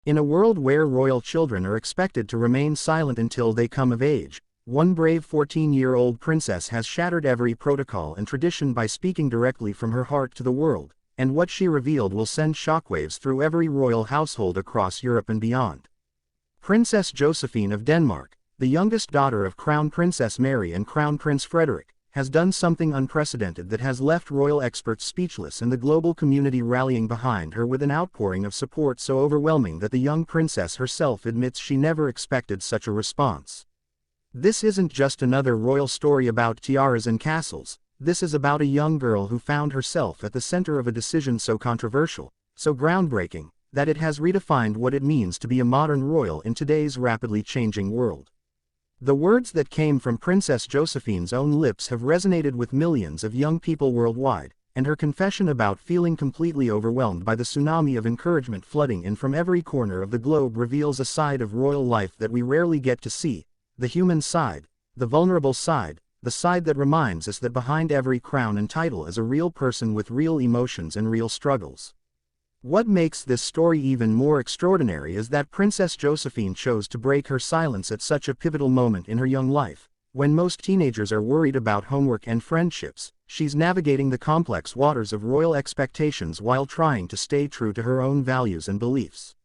In a world where royal children are expected to remain silent until they come of age, one brave 14-year-old princess has shattered every protocol and tradition by speaking directly from her heart to the world, and what she revealed will send shockwaves through every royal household across Europe and beyond. Princess Josephine of Denmark, the youngest daughter of Crown Princess Mary and Crown Prince Frederik, has done something unprecedented that has left royal experts speechless and the global community rallying behind her with an outpouring of support so overwhelming that the young princess herself admits she never expected such a response. This isn't just another royal story about tiaras and castles, this is about a young girl who found herself at the center of a decision so controversial, so groundbreaking, that it has redefined what it means to be a modern royal in today's rapidly changing world. The words that came from Princess Josephine's own lips have resonated with millions of young people worldwide, and her confession about feeling completely overwhelmed by the tsunami of encouragement flooding in from every corner of the globe reveals a side of royal life that we rarely get to see, the human side, the vulnerable side, the side that reminds us that behind every crown and title is a real person with real emotions and real struggles. What makes this story even more extraordinary is that Princess Josephine chose to break her silence at such a pivotal moment in her young life. When most teenagers are worried about homework and friendships, she's navigating the complex waters of royal expectations while trying to stay true to her own values and beliefs.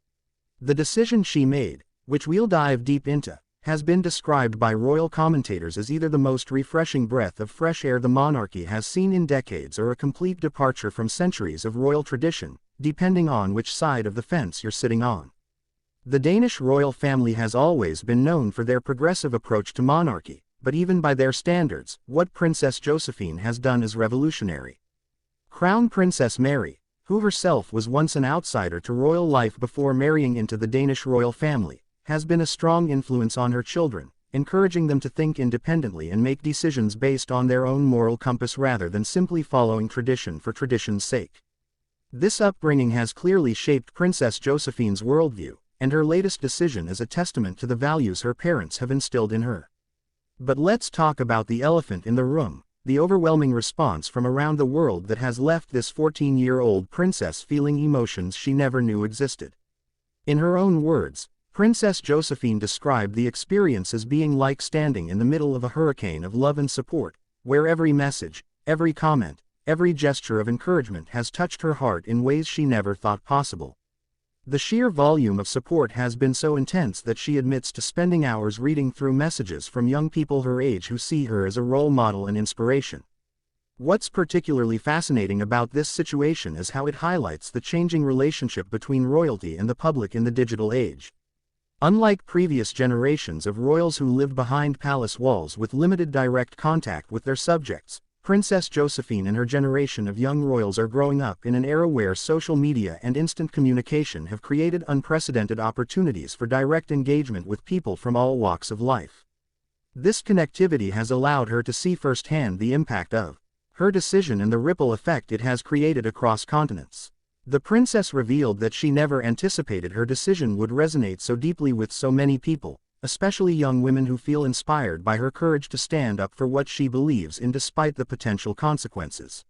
The decision she made, which we'll dive deep into, has been described by royal commentators as either the most refreshing breath of fresh air the monarchy has seen in decades or a complete departure from centuries of royal tradition, depending on which side of the fence you're sitting on. The Danish royal family has always been known for their progressive approach to monarchy, but even by their standards, what Princess Josephine has done is revolutionary. Crown Princess Mary, who herself was once an outsider to royal life before marrying into the Danish royal family, has been a strong influence on her children, encouraging them to think independently and make decisions based on their own moral compass rather than simply following tradition for tradition's sake. This upbringing has clearly shaped Princess Josephine's worldview, and her latest decision is a testament to the values her parents have instilled in her. But let's talk about the elephant in the room, the overwhelming response from around the world that has left this 14-year-old princess feeling emotions she never knew existed. In her own words, Princess Josephine described the experience as being like standing in the middle of a hurricane of love and support, where every message, every comment, every gesture of encouragement has touched her heart in ways she never thought possible. The sheer volume of support has been so intense that she admits to spending hours reading through messages from young people her age who see her as a role model and inspiration. What's particularly fascinating about this situation is how it highlights the changing relationship between royalty and the public in the digital age. Unlike previous generations of royals who lived behind palace walls with limited direct contact with their subjects, Princess Josephine and her generation of young royals are growing up in an era where social media and instant communication have created unprecedented opportunities for direct engagement with people from all walks of life. This connectivity has allowed her to see firsthand the impact of her decision and the ripple effect it has created across continents. The princess revealed that she never anticipated her decision would resonate so deeply with so many people, especially young women who feel inspired by her courage to stand up for what she believes in despite the potential consequences.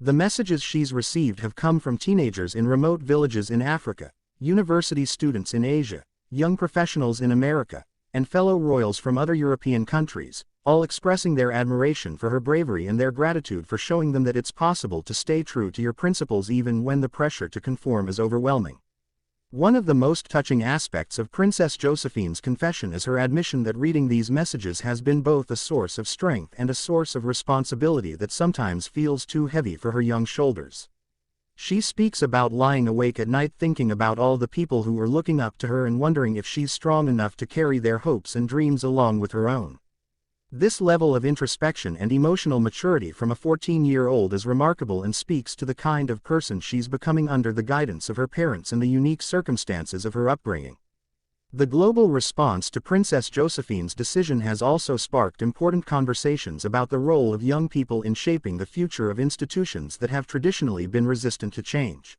The messages she's received have come from teenagers in remote villages in Africa, university students in Asia, young professionals in America, and fellow royals from other European countries, all expressing their admiration for her bravery and their gratitude for showing them that it's possible to stay true to your principles even when the pressure to conform is overwhelming. One of the most touching aspects of Princess Josephine's confession is her admission that reading these messages has been both a source of strength and a source of responsibility that sometimes feels too heavy for her young shoulders. She speaks about lying awake at night thinking about all the people who are looking up to her and wondering if she's strong enough to carry their hopes and dreams along with her own. This level of introspection and emotional maturity from a 14-year-old is remarkable and speaks to the kind of person she's becoming under the guidance of her parents and the unique circumstances of her upbringing. The global response to Princess Josephine's decision has also sparked important conversations about the role of young people in shaping the future of institutions that have traditionally been resistant to change.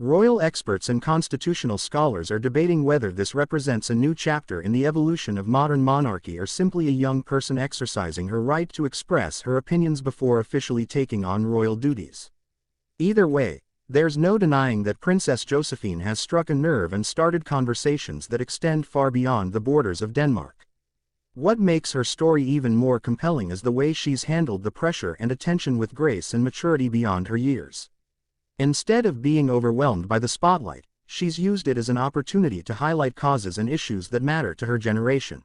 Royal experts and constitutional scholars are debating whether this represents a new chapter in the evolution of modern monarchy or simply a young person exercising her right to express her opinions before officially taking on royal duties. Either way, There's no denying that Princess Josephine has struck a nerve and started conversations that extend far beyond the borders of Denmark. What makes her story even more compelling is the way she's handled the pressure and attention with grace and maturity beyond her years. Instead of being overwhelmed by the spotlight, she's used it as an opportunity to highlight causes and issues that matter to her generation.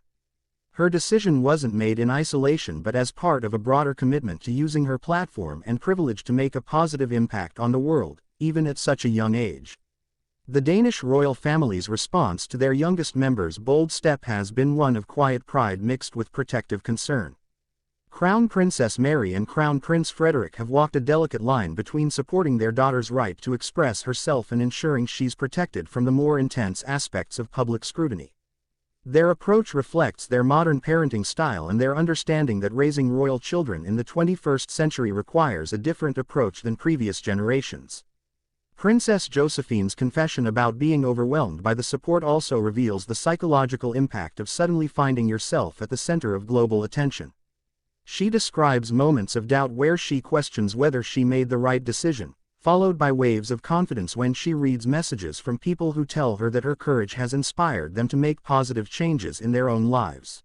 Her decision wasn't made in isolation but as part of a broader commitment to using her platform and privilege to make a positive impact on the world, even at such a young age. The Danish royal family's response to their youngest member's bold step has been one of quiet pride mixed with protective concern. Crown Princess Mary and Crown Prince Frederik have walked a delicate line between supporting their daughter's right to express herself and ensuring she's protected from the more intense aspects of public scrutiny. Their approach reflects their modern parenting style and their understanding that raising royal children in the 21st century requires a different approach than previous generations. Princess Josephine's confession about being overwhelmed by the support also reveals the psychological impact of suddenly finding yourself at the center of global attention. She describes moments of doubt where she questions whether she made the right decision, followed by waves of confidence when she reads messages from people who tell her that her courage has inspired them to make positive changes in their own lives.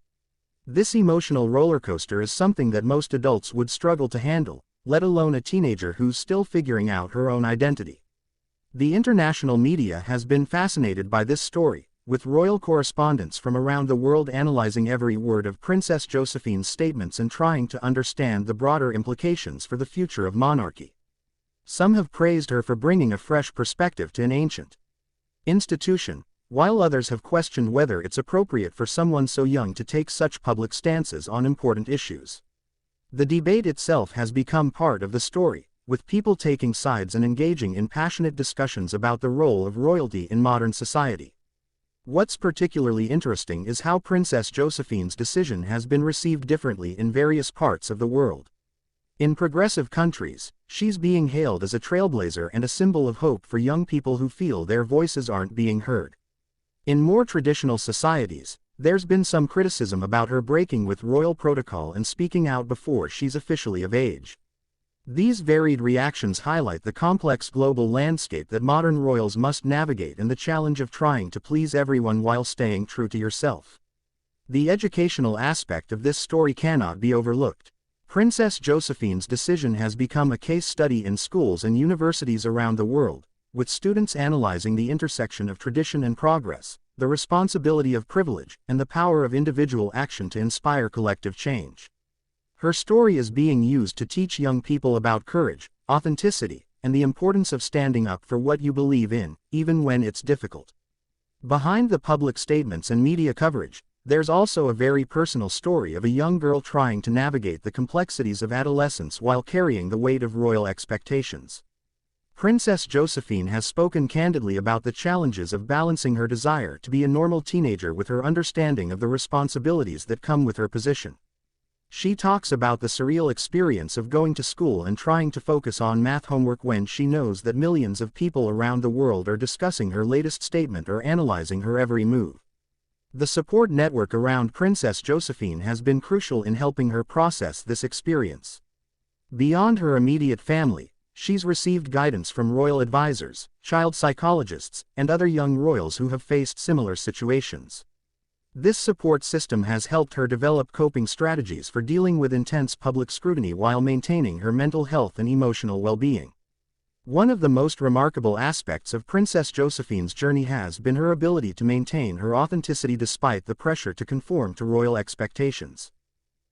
This emotional roller coaster is something that most adults would struggle to handle, let alone a teenager who's still figuring out her own identity. The international media has been fascinated by this story, with royal correspondents from around the world analyzing every word of Princess Josephine's statements and trying to understand the broader implications for the future of monarchy. Some have praised her for bringing a fresh perspective to an ancient institution, while others have questioned whether it's appropriate for someone so young to take such public stances on important issues. The debate itself has become part of the story, with people taking sides and engaging in passionate discussions about the role of royalty in modern society. What's particularly interesting is how Princess Josephine's decision has been received differently in various parts of the world. In progressive countries, she's being hailed as a trailblazer and a symbol of hope for young people who feel their voices aren't being heard. In more traditional societies, there's been some criticism about her breaking with royal protocol and speaking out before she's officially of age. These varied reactions highlight the complex global landscape that modern royals must navigate and the challenge of trying to please everyone while staying true to yourself. The educational aspect of this story cannot be overlooked. Princess Josephine's decision has become a case study in schools and universities around the world, with students analyzing the intersection of tradition and progress, the responsibility of privilege, and the power of individual action to inspire collective change. Her story is being used to teach young people about courage, authenticity, and the importance of standing up for what you believe in, even when it's difficult. Behind the public statements and media coverage, there's also a very personal story of a young girl trying to navigate the complexities of adolescence while carrying the weight of royal expectations. Princess Josephine has spoken candidly about the challenges of balancing her desire to be a normal teenager with her understanding of the responsibilities that come with her position. She talks about the surreal experience of going to school and trying to focus on math homework when she knows that millions of people around the world are discussing her latest statement or analyzing her every move. The support network around Princess Josephine has been crucial in helping her process this experience. Beyond her immediate family, she's received guidance from royal advisors, child psychologists, and other young royals who have faced similar situations. This support system has helped her develop coping strategies for dealing with intense public scrutiny while maintaining her mental health and emotional well-being. One of the most remarkable aspects of Princess Josephine's journey has been her ability to maintain her authenticity despite the pressure to conform to royal expectations.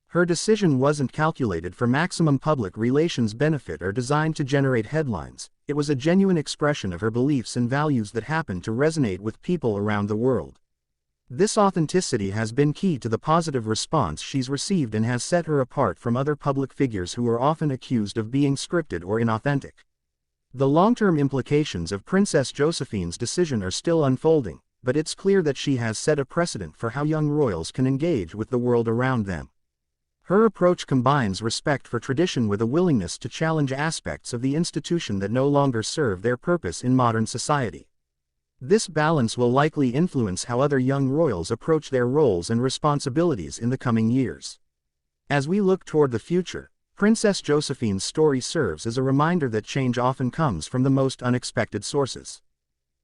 Her decision wasn't calculated for maximum public relations benefit or designed to generate headlines. It was a genuine expression of her beliefs and values that happened to resonate with people around the world. This authenticity has been key to the positive response she's received and has set her apart from other public figures who are often accused of being scripted or inauthentic. The long-term implications of Princess Josephine's decision are still unfolding, but it's clear that she has set a precedent for how young royals can engage with the world around them. Her approach combines respect for tradition with a willingness to challenge aspects of the institution that no longer serve their purpose in modern society. This balance will likely influence how other young royals approach their roles and responsibilities in the coming years. As we look toward the future, Princess Josephine's story serves as a reminder that change often comes from the most unexpected sources.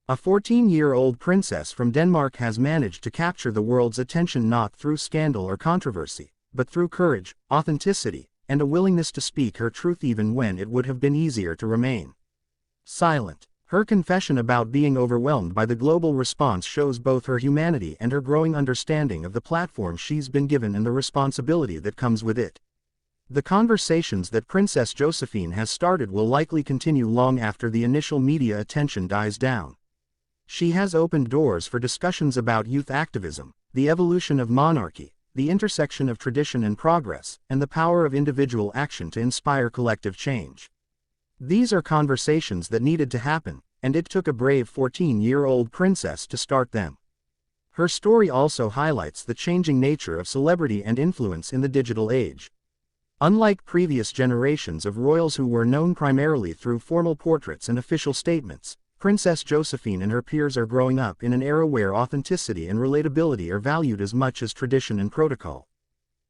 A 14-year-old princess from Denmark has managed to capture the world's attention not through scandal or controversy, but through courage, authenticity, and a willingness to speak her truth even when it would have been easier to remain silent. Her confession about being overwhelmed by the global response shows both her humanity and her growing understanding of the platform she's been given and the responsibility that comes with it. The conversations that Princess Josephine has started will likely continue long after the initial media attention dies down. She has opened doors for discussions about youth activism, the evolution of monarchy, the intersection of tradition and progress, and the power of individual action to inspire collective change. These are conversations that needed to happen, and it took a brave 14-year-old princess to start them. Her story also highlights the changing nature of celebrity and influence in the digital age. Unlike previous generations of royals who were known primarily through formal portraits and official statements, Princess Josephine and her peers are growing up in an era where authenticity and relatability are valued as much as tradition and protocol.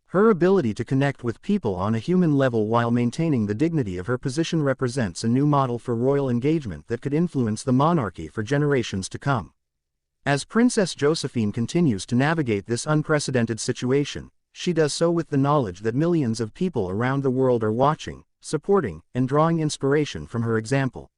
Her ability to connect with people on a human level while maintaining the dignity of her position represents a new model for royal engagement that could influence the monarchy for generations to come. As Princess Josephine continues to navigate this unprecedented situation, she does so with the knowledge that millions of people around the world are watching, supporting, and drawing inspiration from her example.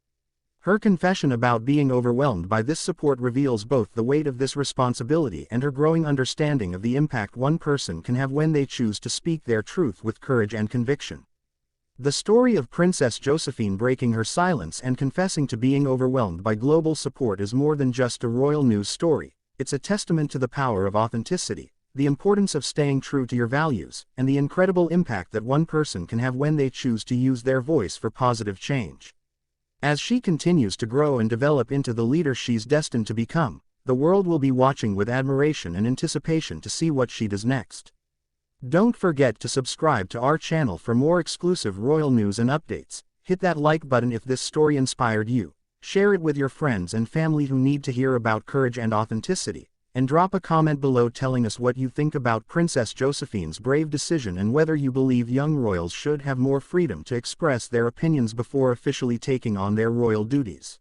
Her confession about being overwhelmed by this support reveals both the weight of this responsibility and her growing understanding of the impact one person can have when they choose to speak their truth with courage and conviction. The story of Princess Josephine breaking her silence and confessing to being overwhelmed by global support is more than just a royal news story. It's a testament to the power of authenticity, the importance of staying true to your values, and the incredible impact that one person can have when they choose to use their voice for positive change. As she continues to grow and develop into the leader she's destined to become, the world will be watching with admiration and anticipation to see what she does next. Don't forget to subscribe to our channel for more exclusive royal news and updates. Hit that like button if this story inspired you, share it with your friends and family who need to hear about courage and authenticity, and drop a comment below telling us what you think about Princess Josephine's brave decision and whether you believe young royals should have more freedom to express their opinions before officially taking on their royal duties.